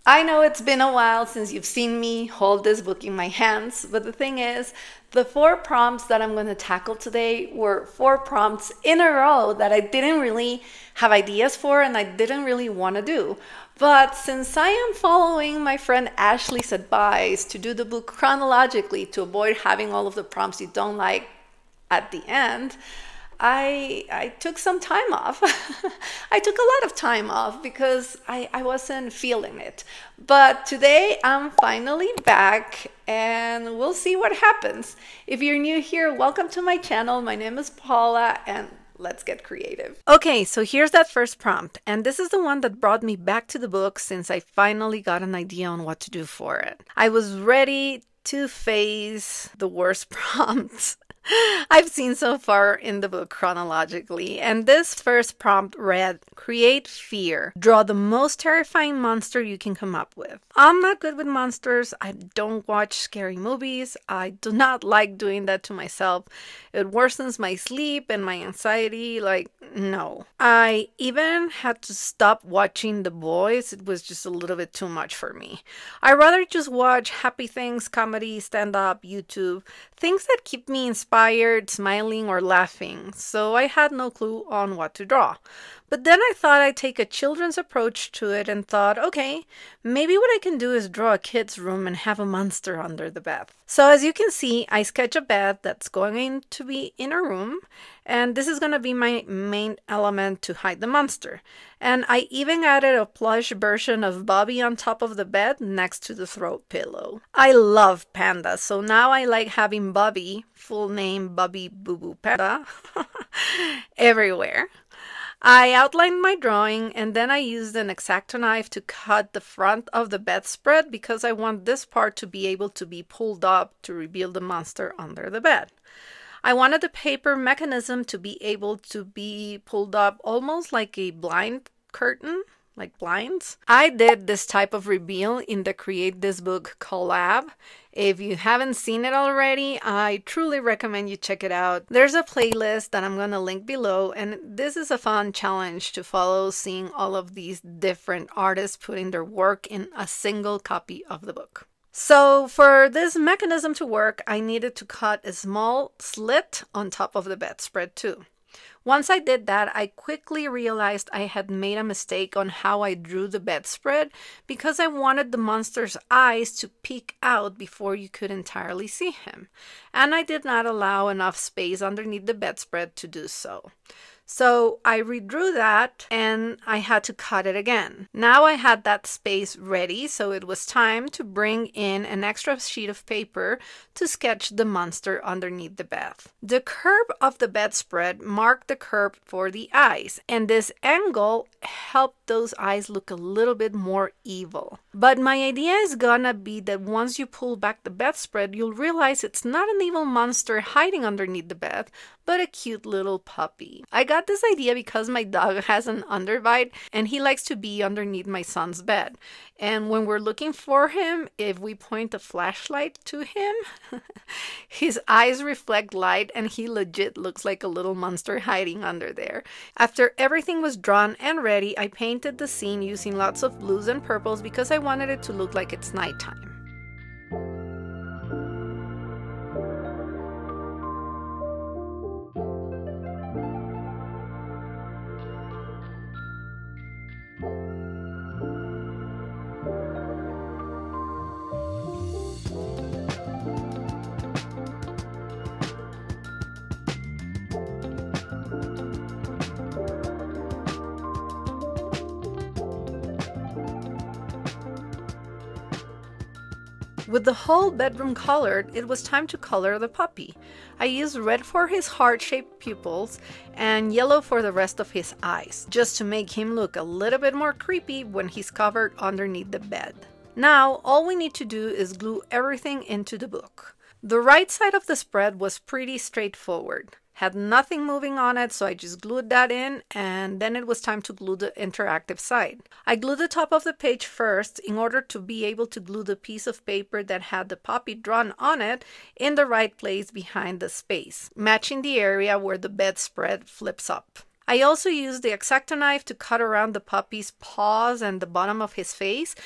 I know it's been a while since you've seen me hold this book in my hands, but the thing is, the four prompts that I'm going to tackle today were four prompts in a row that I didn't really have ideas for and I didn't really want to do. But since I am following my friend Ashley's advice to do the book chronologically to avoid having all of the prompts you don't like at the end, I took some time off. I took a lot of time off because I wasn't feeling it. But today I'm finally back and we'll see what happens. If you're new here, welcome to my channel. My name is Paula and let's get creative. Okay, so here's that first prompt. And this is the one that brought me back to the book since I finally got an idea on what to do for it. I was ready to face the worst prompts I've seen so far in the book chronologically, and this first prompt read, create fear. Draw the most terrifying monster you can come up with. I'm not good with monsters. I don't watch scary movies. I do not like doing that to myself. It worsens my sleep and my anxiety. No. I even had to stop watching The Boys. It was just a little bit too much for me. I rather just watch happy things, comedy, stand-up, YouTube, things that keep me inspired, smiling, or laughing, so I had no clue on what to draw. But then I thought I'd take a children's approach to it and thought, okay, maybe what I can do is draw a kid's room and have a monster under the bed. So as you can see, I sketch a bed that's going to be in a room, and this is going to be my main element to hide the monster. And I even added a plush version of Bobby on top of the bed next to the throat pillow. I love pandas, so now I like having Bobby, full name Bobby Boo Boo Panda, everywhere. I outlined my drawing and then I used an X-Acto knife to cut the front of the bedspread because I want this part to be able to be pulled up to reveal the monster under the bed. I wanted the paper mechanism to be able to be pulled up almost like a blind curtain, like blinds. I did this type of reveal in the Create This Book collab. If you haven't seen it already, I truly recommend you check it out. There's a playlist that I'm going to link below, and this is a fun challenge to follow, seeing all of these different artists putting their work in a single copy of the book. So for this mechanism to work, I needed to cut a small slit on top of the bedspread too. Once I did that, I quickly realized I had made a mistake on how I drew the bedspread because I wanted the monster's eyes to peek out before you could entirely see him. And I did not allow enough space underneath the bedspread to do so. So I redrew that and I had to cut it again. Now I had that space ready, so it was time to bring in an extra sheet of paper to sketch the monster underneath the bed. The curve of the bedspread marked the curve for the eyes, and this angle helped those eyes look a little bit more evil. But my idea is gonna be that once you pull back the bedspread, you'll realize it's not an evil monster hiding underneath the bed, but a cute little puppy. I got this idea because my dog has an underbite and he likes to be underneath my son's bed. And when we're looking for him, if we point a flashlight to him, his eyes reflect light and he legit looks like a little monster hiding under there. After everything was drawn and ready, I painted the scene using lots of blues and purples because I wanted it to look like it's nighttime. With the whole bedroom colored, it was time to color the puppy. I used red for his heart-shaped pupils and yellow for the rest of his eyes, just to make him look a little bit more creepy when he's covered underneath the bed. Now, all we need to do is glue everything into the book. The right side of the spread was pretty straightforward. Had nothing moving on it, so I just glued that in, and then it was time to glue the interactive side. I glued the top of the page first in order to be able to glue the piece of paper that had the puppy drawn on it in the right place behind the space, matching the area where the bedspread flips up. I also used the X-Acto knife to cut around the puppy's paws and the bottom of his face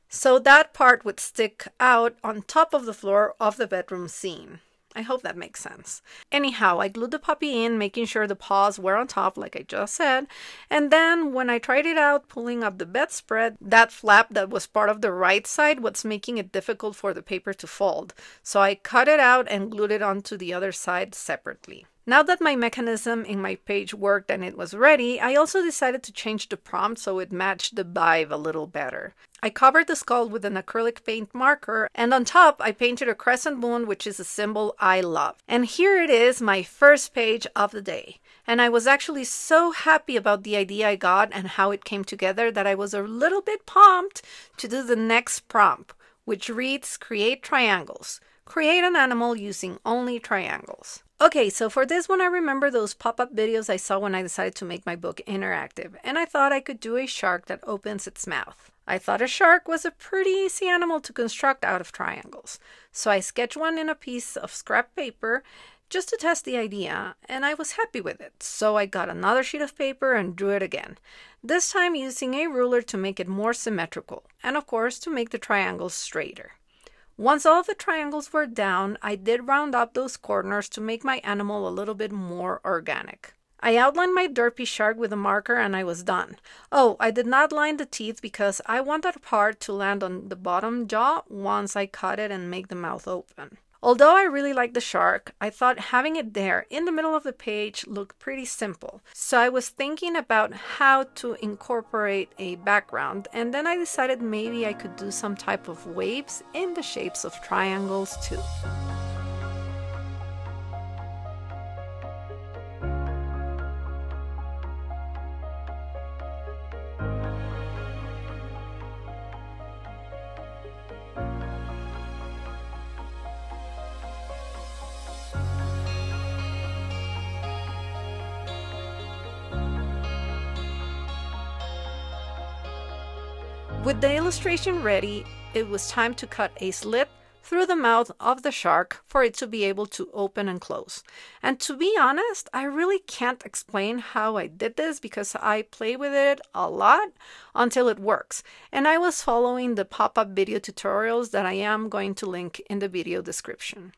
So that part would stick out on top of the floor of the bedroom scene. I hope that makes sense. Anyhow, I glued the puppy in, making sure the paws were on top, like I just said. And then when I tried it out, pulling up the bedspread, that flap that was part of the right side was making it difficult for the paper to fold. So I cut it out and glued it onto the other side separately. Now that my mechanism in my page worked and it was ready, I also decided to change the prompt so it matched the vibe a little better. I covered the skull with an acrylic paint marker, and on top I painted a crescent moon, which is a symbol I love. And here it is, my first page of the day. And I was actually so happy about the idea I got and how it came together that I was a little bit pumped to do the next prompt, which reads, create triangles. Create an animal using only triangles. Okay, so for this one, I remember those pop-up videos I saw when I decided to make my book interactive, and I thought I could do a shark that opens its mouth. I thought a shark was a pretty easy animal to construct out of triangles, so I sketched one in a piece of scrap paper just to test the idea, and I was happy with it. So I got another sheet of paper and drew it again, this time using a ruler to make it more symmetrical, and of course to make the triangles straighter. Once all of the triangles were down, I did round up those corners to make my animal a little bit more organic. I outlined my derpy shark with a marker and I was done. Oh, I did not line the teeth because I want that part to land on the bottom jaw once I cut it and make the mouth open. Although I really like the shark, I thought having it there in the middle of the page looked pretty simple. So I was thinking about how to incorporate a background, and then I decided maybe I could do some type of waves in the shapes of triangles too. With the illustration ready, it was time to cut a slit through the mouth of the shark for it to be able to open and close. And to be honest, I really can't explain how I did this because I play with it a lot until it works. And I was following the pop-up video tutorials that I am going to link in the video description.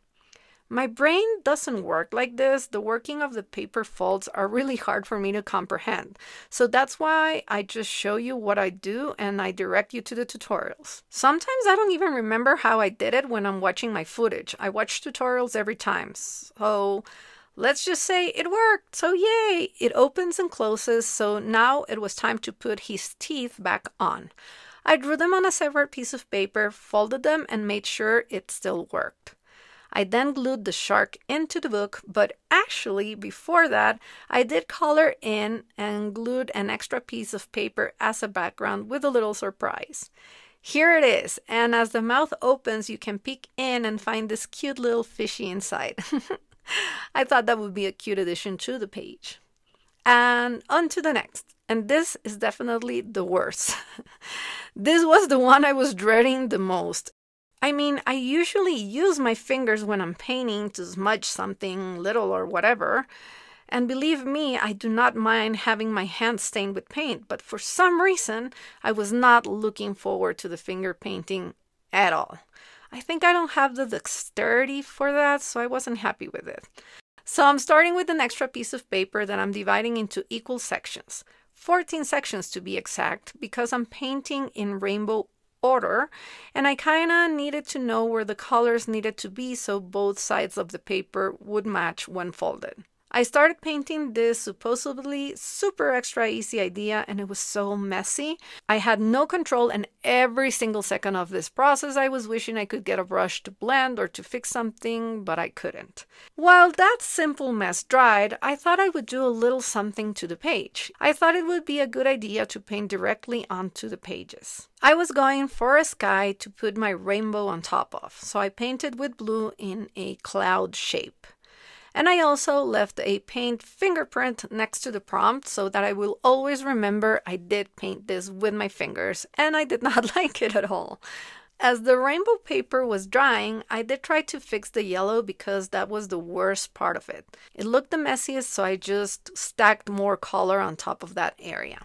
My brain doesn't work like this. The working of the paper folds are really hard for me to comprehend. So that's why I just show you what I do and I direct you to the tutorials. Sometimes I don't even remember how I did it when I'm watching my footage. I watch tutorials every time. So let's just say it worked. So yay! It opens and closes. So now it was time to put his teeth back on. I drew them on a separate piece of paper, folded them, and made sure it still worked. I then glued the shark into the book, but actually before that, I did color in and glued an extra piece of paper as a background with a little surprise. Here it is, and as the mouth opens, you can peek in and find this cute little fishy inside. I thought that would be a cute addition to the page. And on to the next, and this is definitely the worst. This was the one I was dreading the most. I mean, I usually use my fingers when I'm painting to smudge something little or whatever. And believe me, I do not mind having my hands stained with paint, but for some reason, I was not looking forward to the finger painting at all. I think I don't have the dexterity for that, so I wasn't happy with it. So I'm starting with an extra piece of paper that I'm dividing into equal sections. 14 sections to be exact, because I'm painting in rainbow order, and I kind of needed to know where the colors needed to be so both sides of the paper would match when folded. I started painting this supposedly super extra easy idea and it was so messy. I had no control, and every single second of this process I was wishing I could get a brush to blend or to fix something, but I couldn't. While that simple mess dried, I thought I would do a little something to the page. I thought it would be a good idea to paint directly onto the pages. I was going for a sky to put my rainbow on top of, so I painted with blue in a cloud shape. And I also left a paint fingerprint next to the prompt so that I will always remember I did paint this with my fingers, and I did not like it at all. As the rainbow paper was drying, I did try to fix the yellow because that was the worst part of it. It looked the messiest, so I just stacked more color on top of that area.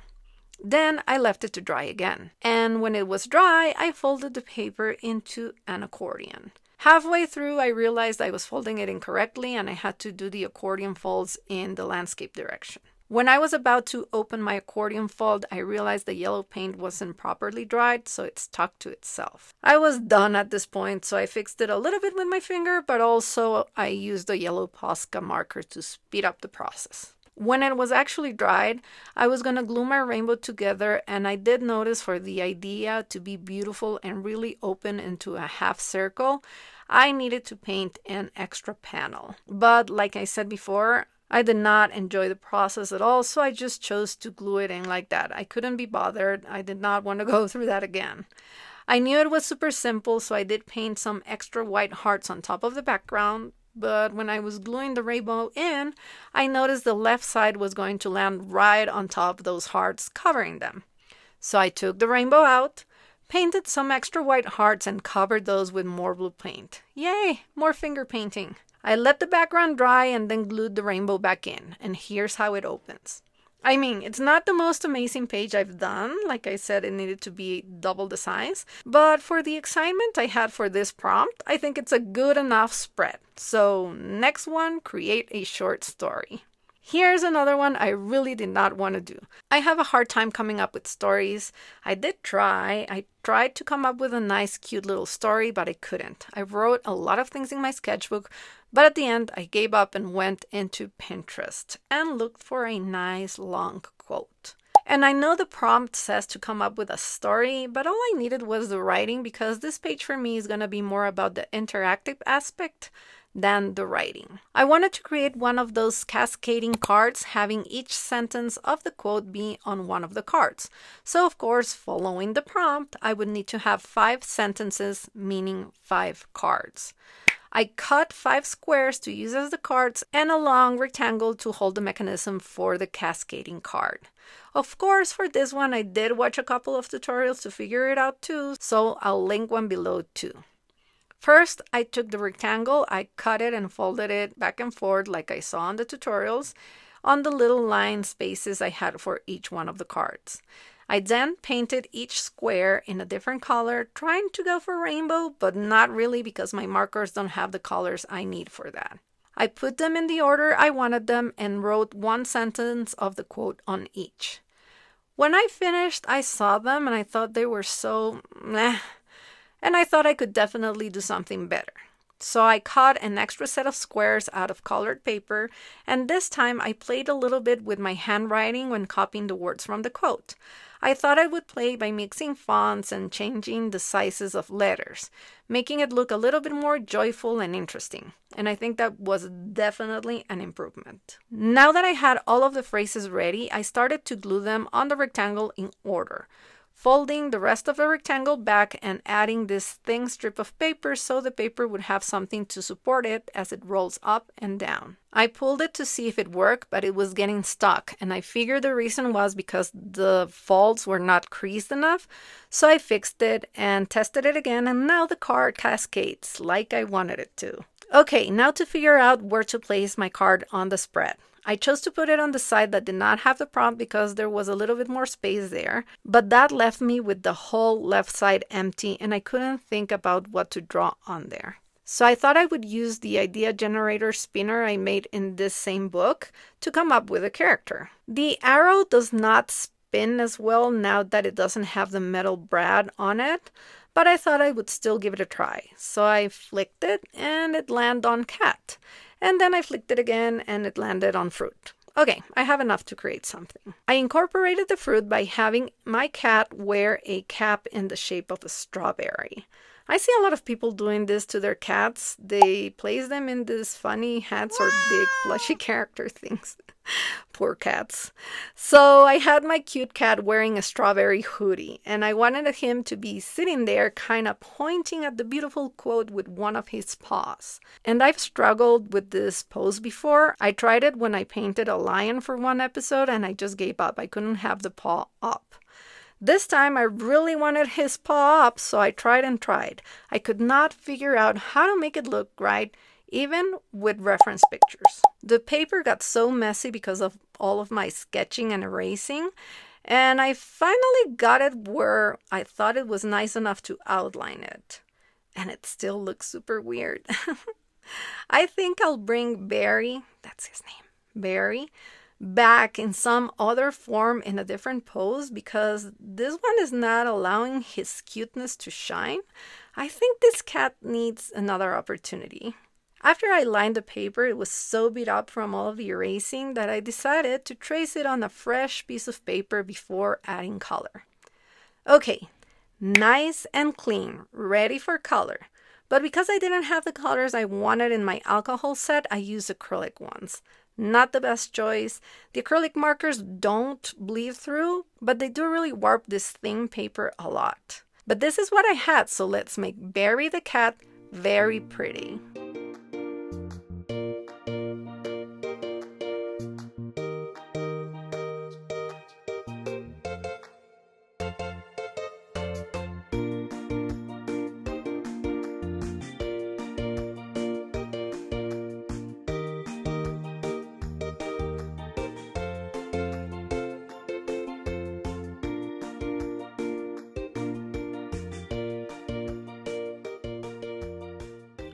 Then I left it to dry again. And when it was dry, I folded the paper into an accordion. Halfway through, I realized I was folding it incorrectly and I had to do the accordion folds in the landscape direction. When I was about to open my accordion fold, I realized the yellow paint wasn't properly dried, so it stuck to itself. I was done at this point, so I fixed it a little bit with my finger, but also I used a yellow Posca marker to speed up the process. When it was actually dried, I was going to glue my rainbow together, and I did notice for the idea to be beautiful and really open into a half circle, I needed to paint an extra panel. But like I said before, I did not enjoy the process at all, so I just chose to glue it in like that. I couldn't be bothered. I did not want to go through that again. I knew it was super simple, so I did paint some extra white hearts on top of the background, but when I was gluing the rainbow in, I noticed the left side was going to land right on top of those hearts, covering them. So I took the rainbow out, painted some extra white hearts, and covered those with more blue paint. Yay, more finger painting. I let the background dry and then glued the rainbow back in, and here's how it opens. I mean, it's not the most amazing page I've done. Like I said, it needed to be double the size. But for the excitement I had for this prompt, I think it's a good enough spread. So next one, create a short story. Here's another one I really did not want to do. I have a hard time coming up with stories. I did try. I tried to come up with a nice, cute little story, but I couldn't. I wrote a lot of things in my sketchbook, but at the end, I gave up and went into Pinterest and looked for a nice, long quote. And I know the prompt says to come up with a story, but all I needed was the writing because this page for me is going to be more about the interactive aspect than the writing. I wanted to create one of those cascading cards having each sentence of the quote be on one of the cards. So of course, following the prompt, I would need to have 5 sentences, meaning 5 cards. I cut 5 squares to use as the cards and a long rectangle to hold the mechanism for the cascading card. Of course, for this one, I did watch a couple of tutorials to figure it out too, so I'll link one below too. First, I took the rectangle, I cut it and folded it back and forth like I saw in the tutorials on the little line spaces I had for each one of the cards. I then painted each square in a different color, trying to go for rainbow, but not really because my markers don't have the colors I need for that. I put them in the order I wanted them and wrote one sentence of the quote on each. When I finished, I saw them and I thought they were so meh. And I thought I could definitely do something better. So I cut an extra set of squares out of colored paper, and this time I played a little bit with my handwriting when copying the words from the quote. I thought I would play by mixing fonts and changing the sizes of letters, making it look a little bit more joyful and interesting. And I think that was definitely an improvement. Now that I had all of the phrases ready, I started to glue them on the rectangle in order, folding the rest of the rectangle back and adding this thin strip of paper so the paper would have something to support it as it rolls up and down. I pulled it to see if it worked, but it was getting stuck, and I figured the reason was because the folds were not creased enough, so I fixed it and tested it again, and now the card cascades like I wanted it to. Okay, now to figure out where to place my card on the spread. I chose to put it on the side that did not have the prompt because there was a little bit more space there, but that left me with the whole left side empty and I couldn't think about what to draw on there. So I thought I would use the idea generator spinner I made in this same book to come up with a character. The arrow does not spin as well now that it doesn't have the metal brad on it, but I thought I would still give it a try. So I flicked it and it landed on cat. And then I flicked it again and it landed on fruit. Okay, I have enough to create something. I incorporated the fruit by having my cat wear a cap in the shape of a strawberry. I see a lot of people doing this to their cats. They place them in these funny hats or big plushy character things. Poor cats. So I had my cute cat wearing a strawberry hoodie, and I wanted him to be sitting there kind of pointing at the beautiful quote with one of his paws. And I've struggled with this pose before. I tried it when I painted a lion for one episode and I just gave up. I couldn't have the paw up. This time I really wanted his paw up, so I tried and tried. I could not figure out how to make it look right, even with reference pictures. The paper got so messy because of all of my sketching and erasing, And I finally got it where I thought it was nice enough to outline it. And it still looks super weird. I think I'll bring Barry, that's his name, Barry, back in some other form in a different pose because this one is not allowing his cuteness to shine. I think this cat needs another opportunity. After I lined the paper, it was so beat up from all of the erasing that I decided to trace it on a fresh piece of paper before adding color. Okay, nice and clean, ready for color. But because I didn't have the colors I wanted in my alcohol set, I used acrylic ones. Not the best choice. The acrylic markers don't bleed through, but they do really warp this thin paper a lot. But this is what I had, so let's make Barry the cat very pretty.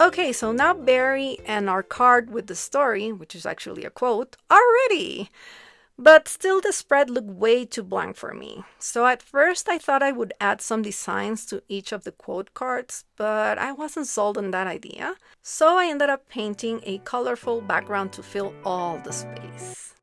Okay, so now Barry and our card with the story, which is actually a quote, are ready. But still the spread looked way too blank for me. So at first I thought I would add some designs to each of the quote cards, but I wasn't sold on that idea. So I ended up painting a colorful background to fill all the space.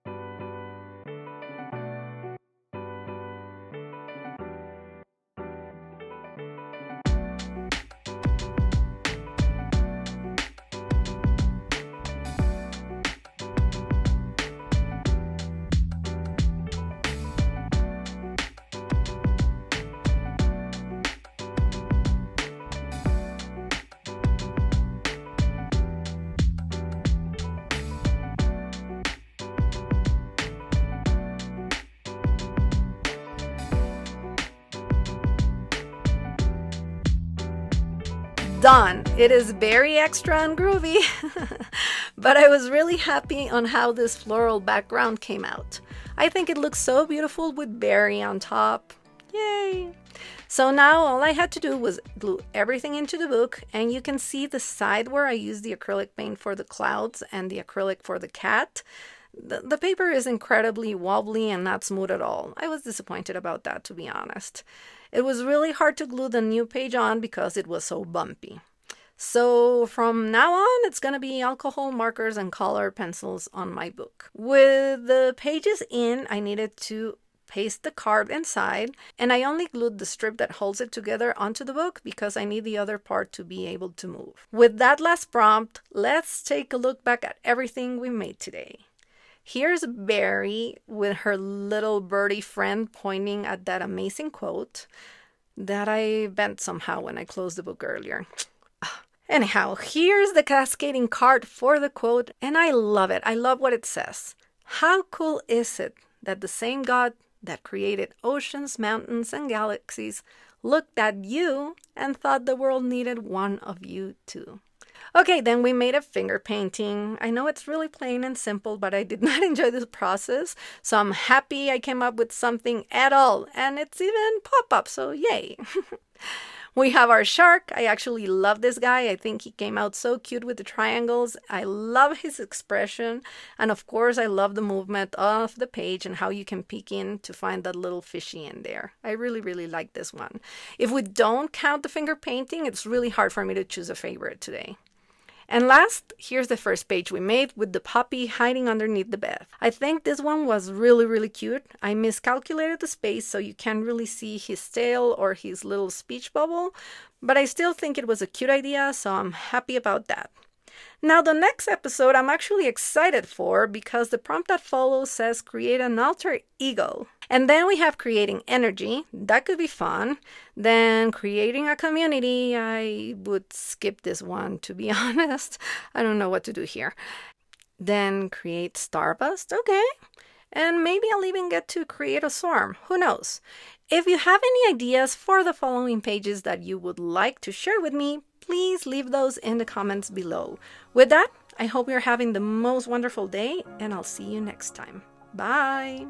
Done! It is very extra and groovy, but I was really happy on how this floral background came out. I think it looks so beautiful with Barry on top. Yay! So now all I had to do was glue everything into the book, and you can see the side where I used the acrylic paint for the clouds and the acrylic for the cat. The paper is incredibly wobbly and not smooth at all. I was disappointed about that, to be honest. It was really hard to glue the new page on because it was so bumpy. So from now on, it's going to be alcohol markers and color pencils on my book. With the pages in, I needed to paste the card inside, and I only glued the strip that holds it together onto the book because I need the other part to be able to move. With that last prompt, let's take a look back at everything we made today. Here's Barry with her little birdie friend pointing at that amazing quote that I bent somehow when I closed the book earlier. Anyhow, here's the cascading card for the quote, and I love it. I love what it says. How cool is it that the same God that created oceans, mountains, and galaxies looked at you and thought the world needed one of you too? Okay, then we made a finger painting. I know it's really plain and simple, but I did not enjoy this process, so I'm happy I came up with something at all, and it's even pop-up, so yay! We have our shark. I actually love this guy. I think he came out so cute with the triangles. I love his expression, and of course I love the movement of the page and how you can peek in to find that little fishy in there. I really like this one. If we don't count the finger painting, it's really hard for me to choose a favorite today. And last, here's the first page we made with the puppy hiding underneath the bed. I think this one was really cute. I miscalculated the space so you can't really see his tail or his little speech bubble, but I still think it was a cute idea, so I'm happy about that. Now the next episode I'm actually excited for because the prompt that follows says create an alter ego. And then we have creating energy. That could be fun. Then creating a community. I would skip this one, to be honest. I don't know what to do here. Then create starburst. Okay. And maybe I'll even get to create a swarm. Who knows? If you have any ideas for the following pages that you would like to share with me, please leave those in the comments below. With that, I hope you're having the most wonderful day, and I'll see you next time. Bye!